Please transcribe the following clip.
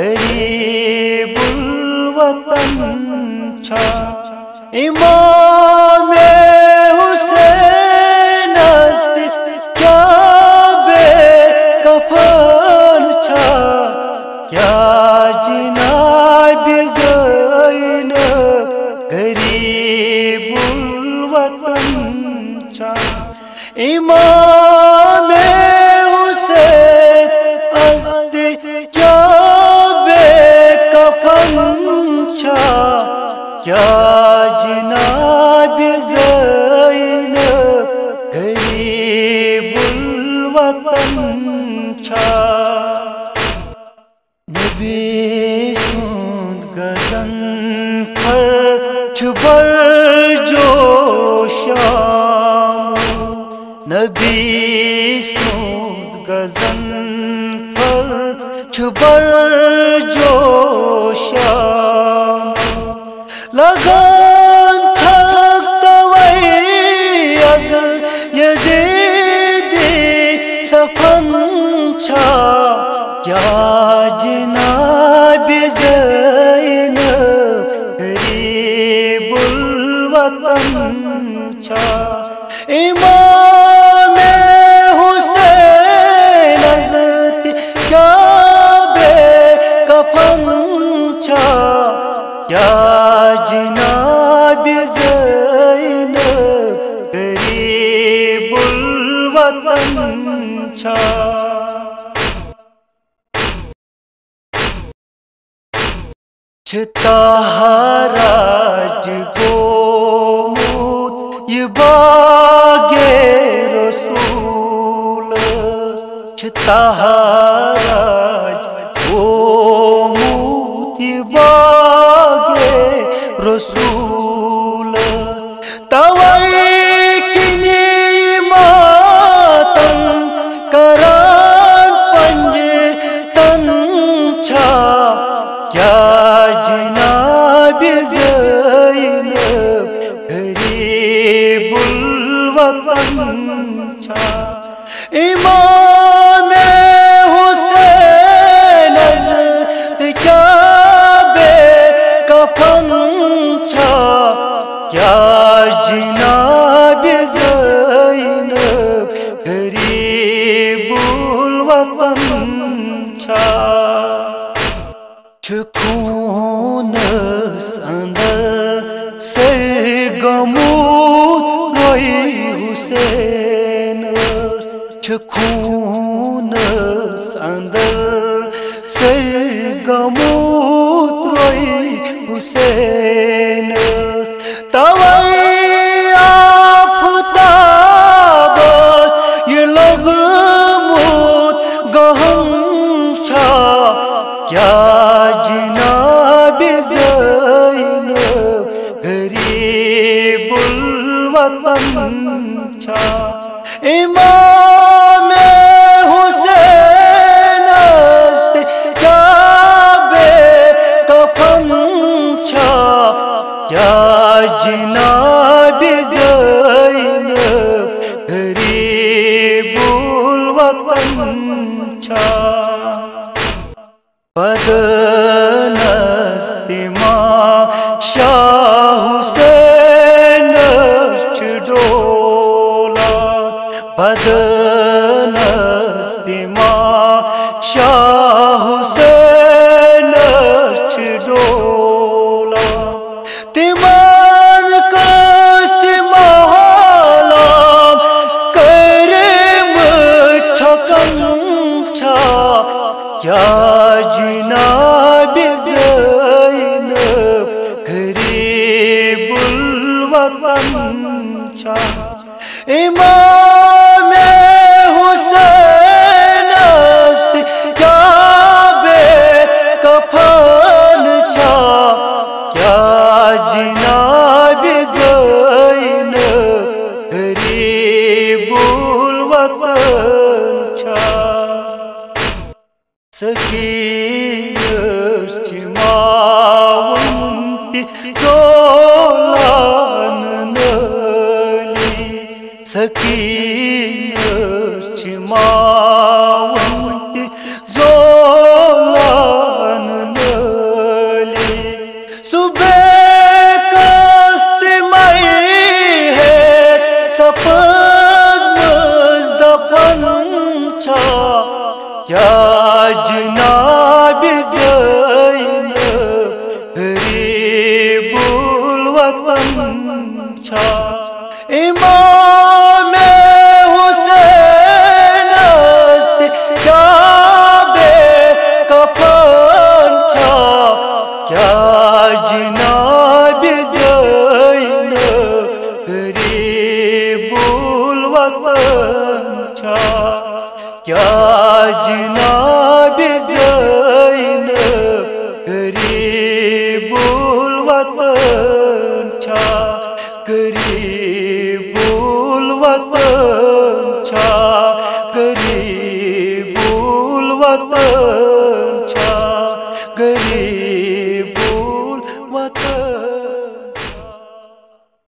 गरीबुल वतन छा इमामे हुसैन अस्ति क्या बेकफन छा क्या जिनाब ज़ैनब गरीबुल वतन छा इमामे हुसैन अस्ति क्या बेकफन छा क्या जिनाब ज़ैनब गरीबुल वतन छा नबी सुंद गज़न पर छुबर जोशाम नबी सुंद गज़न पर छुबर जोशाम लगान छकता वही अज़ यज़ीदी सफन छा क्या जिनाब ज़ैनब गरीबुल वतन छा इमामे हुसैन अस्ति क्या बेकफन छा क्या जिनाब ज़ैनब गरीबुल वतन छा छताहराज गोमूद ये बागे रसूल छताहराज गोमूद ये बागे रसूल तवई किनी मातन करान पंज तन छा क्या जिनाब ज़ैनब गरीबुल वतन छा इमामे हुसैन अस्ति क्या बेकफन छा क्या जिनाब ज़ैनब गरीबुल वतन छा खूनस अंदर से गमूद रोई हुसैन खूनस अंदर से गमूद रोई हुसैन तवई आफताबस ये लगमूद गहन छा क्या जिनाब ज़ैनब गरीबुल वतन छा इमामे हुसैन अस्ति क्या बेकफन छा क्या जिनाब ज़ैनब गरीबुल वतन छा बदन अस्ति मां शाह हुसैन डोला बदन अस्ति मां शाह हुसैन डोला तिमान कस्मालाम करम छकन छा क्या जिनाब ज़ैनब गरीबुल वतन छा इमामे हुसैन अस्ति क्या बेकफन छा क्या जिनाब ज़ैनब गरीबुल वतन छा Sakiyers çimavunti zolanın öli Sakiyers چھا کیا جناب زینب غریب الوطن چھا کیا جناب زینب غریب الوطن چھا غریب الوطن چھا غریب الوطن چھا غریب